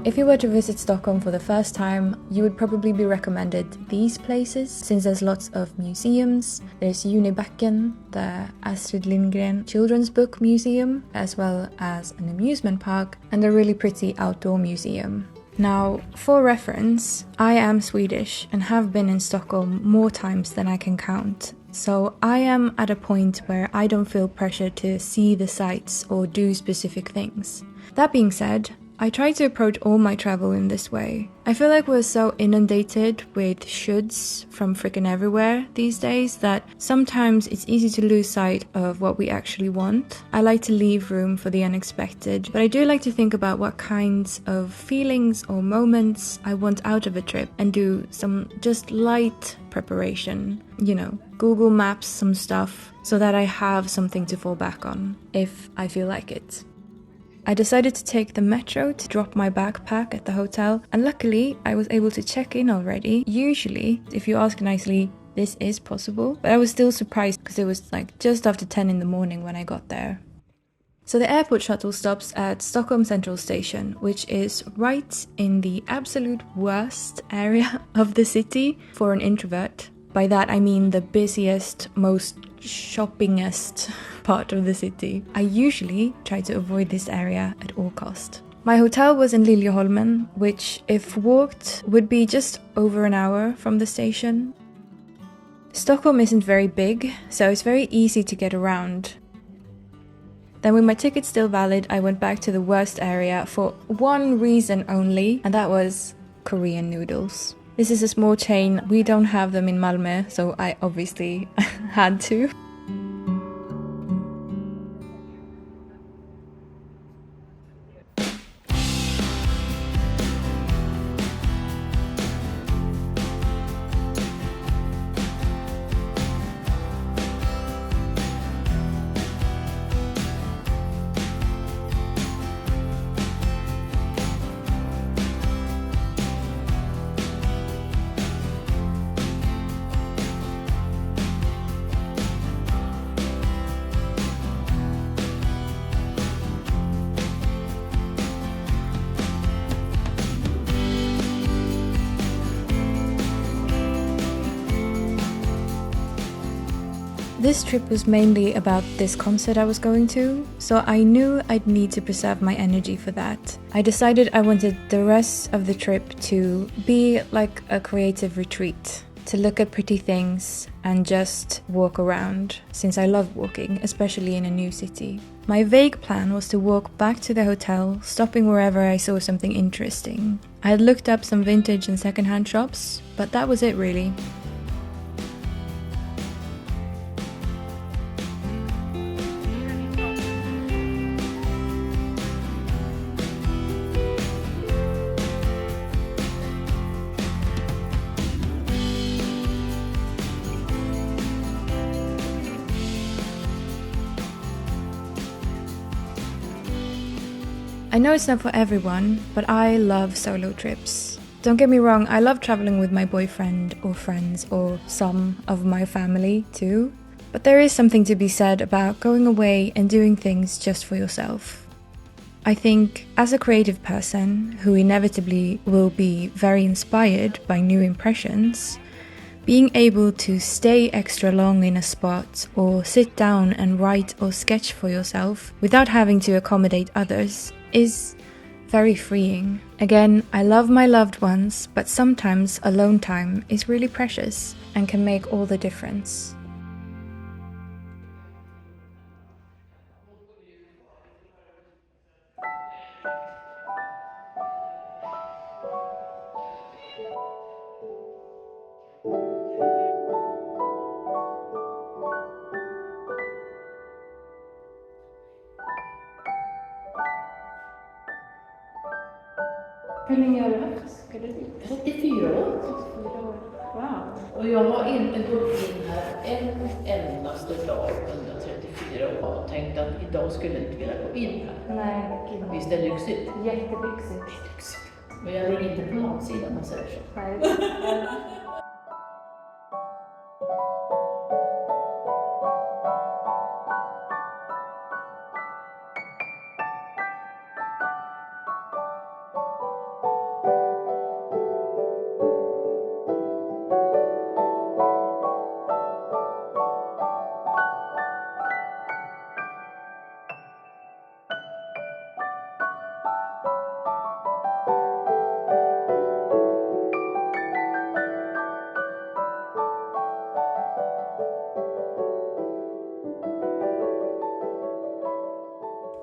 if you were to visit Stockholm for the first time, you would probably be recommended these places, since there's lots of museums. There's Unibacken, the Astrid Lindgren Children's Book Museum, as well as an amusement park, and a really pretty outdoor museum. Now, for reference, I am Swedish and have been in Stockholm more times than I can count. So I am at a point where I don't feel pressure to see the sights or do specific things. That being said, I try to approach all my travel in this way. I feel like we're so inundated with shoulds from freaking everywhere these days that sometimes it's easy to lose sight of what we actually want. I like to leave room for the unexpected, but I do like to think about what kinds of feelings or moments I want out of a trip and do some just light preparation. Google Maps some stuff so that I have something to fall back on if I feel like it. I decided to take the metro to drop my backpack at the hotel, and luckily I was able to check in already. Usually, if you ask nicely, this is possible, but I was still surprised because it was just after 10 in the morning when I got there. So the airport shuttle stops at Stockholm Central Station, which is right in the absolute worst area of the city for an introvert. By that I mean the busiest, most shoppingest part of the city. I usually try to avoid this area at all cost. My hotel was in Liljeholmen, which if walked would be just over an hour from the station. Stockholm isn't very big, so it's very easy to get around. Then with my ticket still valid, I went back to the worst area for one reason only, and that was Korean noodles. This is a small chain, we don't have them in Malmö, so I obviously had to. This trip was mainly about this concert I was going to, so I knew I'd need to preserve my energy for that. I decided I wanted the rest of the trip to be like a creative retreat, to look at pretty things and just walk around, since I love walking, especially in a new city. My vague plan was to walk back to the hotel, stopping wherever I saw something interesting. I had looked up some vintage and secondhand shops, but that was it really. I know it's not for everyone, but I love solo trips. Don't get me wrong, I love traveling with my boyfriend or friends or some of my family too. But there is something to be said about going away and doing things just for yourself. I think as a creative person who inevitably will be very inspired by new impressions, being able to stay extra long in a spot or sit down and write or sketch for yourself without having to accommodate others is very freeing. Again, I love my loved ones, but sometimes alone time is really precious and can make all the difference. Hur länge har du haft? 34 år. Wow. Och jag har inte gått in här en endaste dag under 34 år och tänkt att idag skulle jag inte vilja gå in här. Nej, gud. Visst är det lyxigt? Jättelyxigt. Det är lyxigt. Men jag låg inte på latsidan om man säger så. Nej.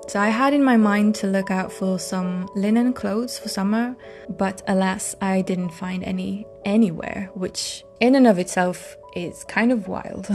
So I had in my mind to look out for some linen clothes for summer, but alas, I didn't find any anywhere, which in and of itself is kind of wild.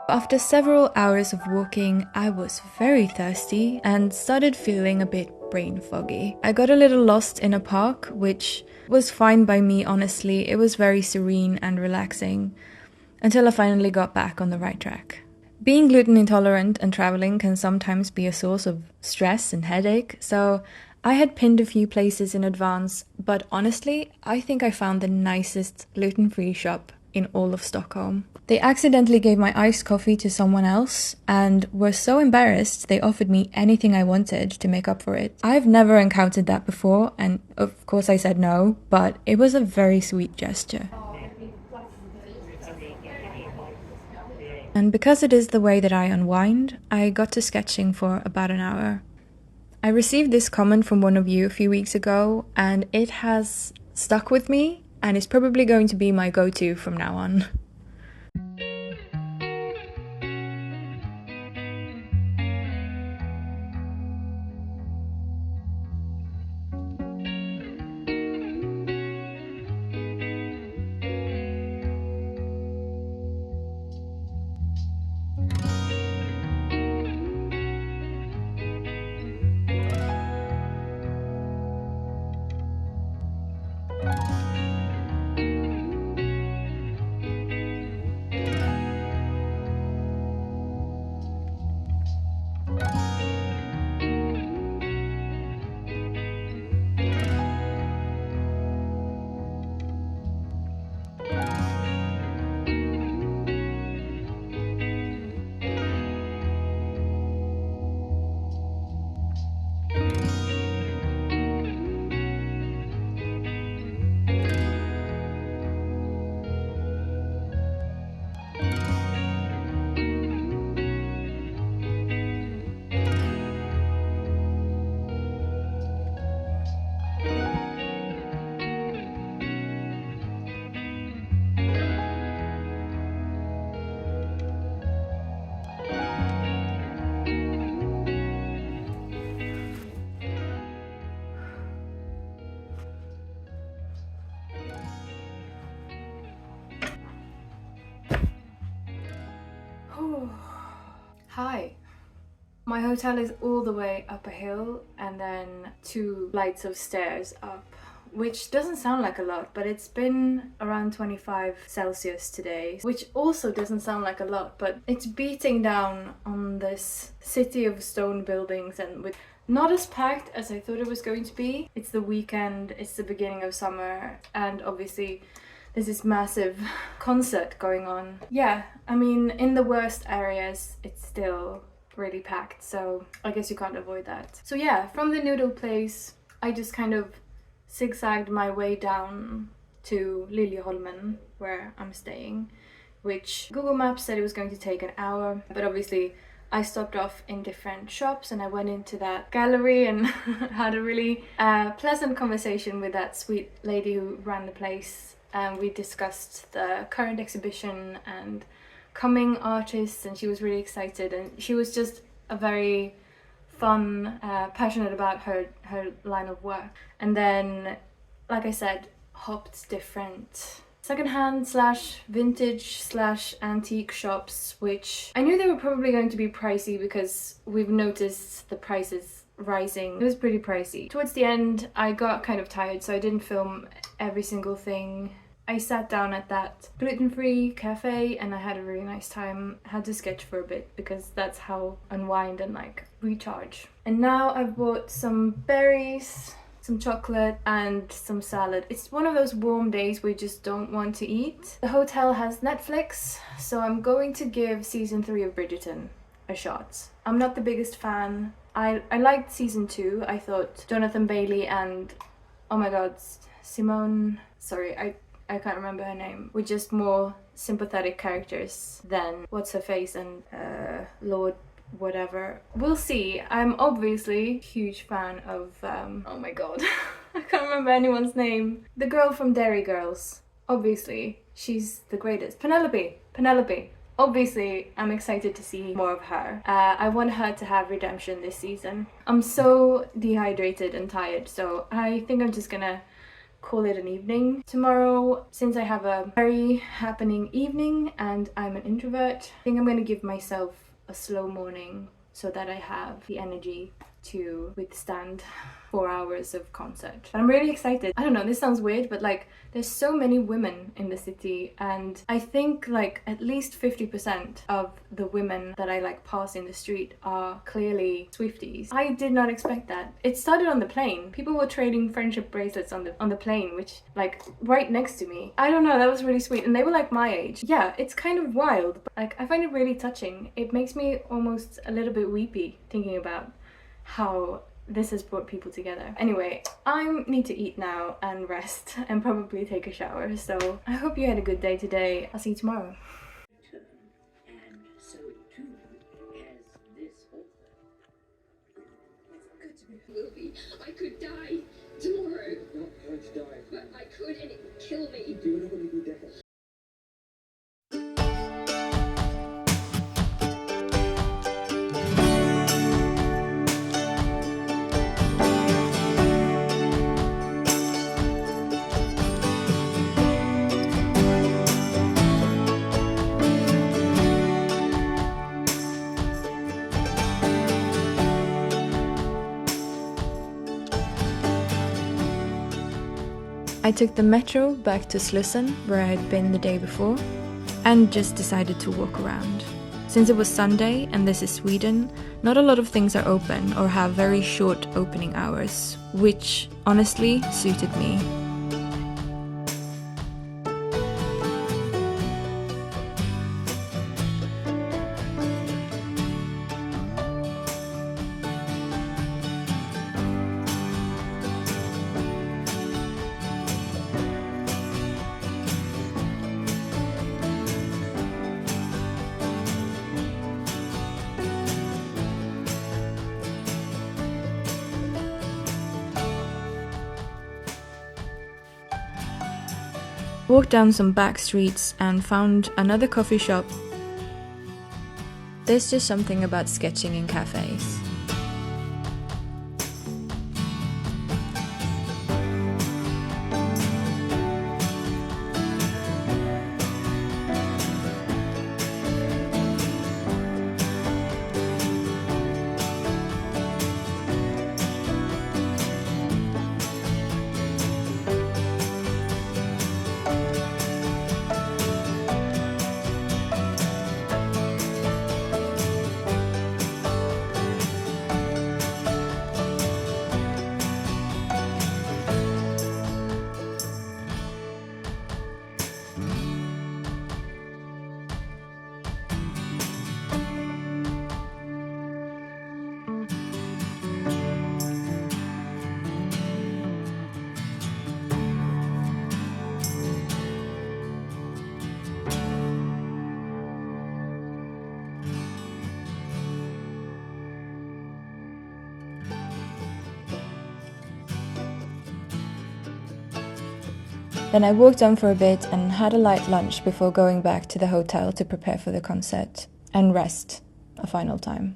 After several hours of walking, I was very thirsty and started feeling a bit brain foggy. I got a little lost in a park, which was fine by me, honestly. It was very serene and relaxing until I finally got back on the right track. Being gluten intolerant and traveling can sometimes be a source of stress and headache, so I had pinned a few places in advance, but honestly, I think I found the nicest gluten-free shop in all of Stockholm. They accidentally gave my iced coffee to someone else and were so embarrassed they offered me anything I wanted to make up for it. I've never encountered that before, and of course I said no, but it was a very sweet gesture. And because it is the way that I unwind, I got to sketching for about an hour. I received this comment from one of you a few weeks ago, and it has stuck with me and is probably going to be my go-to from now on. Hi. My hotel is all the way up a hill and then 2 flights of stairs up, which doesn't sound like a lot, but it's been around 25 Celsius today, which also doesn't sound like a lot, but it's beating down on this city of stone buildings and with not as packed as I thought it was going to be. It's the weekend, it's the beginning of summer, and obviously there's this massive concert going on. Yeah, I mean, in the worst areas, it's still really packed, so I guess you can't avoid that. So yeah, from the noodle place, I just kind of zigzagged my way down to Liljeholmen, where I'm staying, which Google Maps said it was going to take an hour, but obviously I stopped off in different shops and I went into that gallery and had a really pleasant conversation with that sweet lady who ran the place. We discussed the current exhibition and coming artists, and she was really excited, and she was just a very fun, passionate about her line of work. And then, like I said, hopped different secondhand / vintage / antique shops, which I knew they were probably going to be pricey because we've noticed the prices rising. It was pretty pricey. Towards the end, I got kind of tired, so I didn't film every single thing. I sat down at that gluten-free cafe and I had a really nice time. I had to sketch for a bit because that's how unwind and like recharge. And now I've bought some berries, some chocolate and some salad. It's one of those warm days we just don't want to eat. The hotel has Netflix, so I'm going to give season 3 of Bridgerton a shot. I'm not the biggest fan. I liked season 2. I thought Jonathan Bailey and, oh my god, Simone, sorry, I I can't remember her name, with just more sympathetic characters than what's her face and Lord whatever. We'll see. I'm obviously a huge fan of oh my god, I can't remember anyone's name. The girl from Dairy Girls. Obviously, she's the greatest. Penelope. Obviously, I'm excited to see more of her. I want her to have redemption this season. I'm so dehydrated and tired, so I think I'm just gonna call it an evening tomorrow. Since I have a very happening evening and I'm an introvert, I think I'm gonna give myself a slow morning so that I have the energy to withstand 4 hours of concert. But I'm really excited. I don't know, this sounds weird, but like there's so many women in the city, and I think like at least 50% of the women that I like pass in the street are clearly Swifties. I did not expect that. It started on the plane. People were trading friendship bracelets on the plane, which like right next to me. I don't know, that was really sweet, and they were like my age. Yeah, it's kind of wild, but like I find it really touching. It makes me almost a little bit weepy thinking about how this has brought people together. Anyway, I need to eat now and rest and probably take a shower. So I hope you had a good day today. I'll see you tomorrow. And so too has this author. It's good to be movie. I could die tomorrow. Not going to die. But I could, and it would kill me. Du är nog en god deckare. I took the metro back to Slussen, where I had been the day before, and just decided to walk around. Since it was Sunday and this is Sweden, not a lot of things are open or have very short opening hours, which honestly suited me. Walked down some back streets and found another coffee shop. There's just something about sketching in cafes. Then I walked on for a bit and had a light lunch before going back to the hotel to prepare for the concert and rest a final time.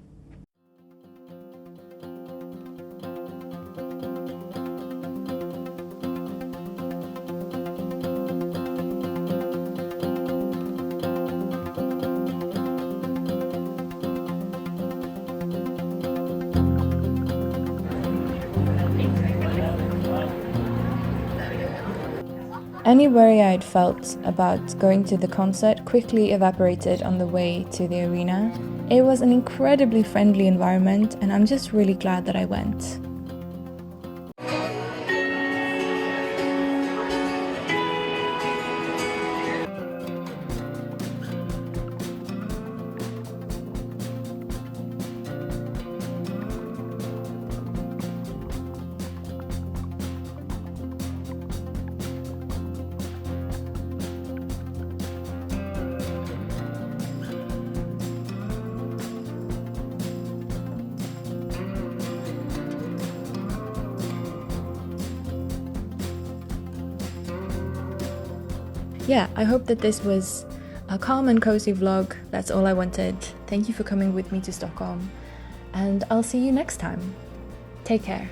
Any worry I had felt about going to the concert quickly evaporated on the way to the arena. It was an incredibly friendly environment, and I'm just really glad that I went. yeah, I hope that this was a calm and cozy vlog. That's all I wanted. Thank you for coming with me to Stockholm, and I'll see you next time. Take care.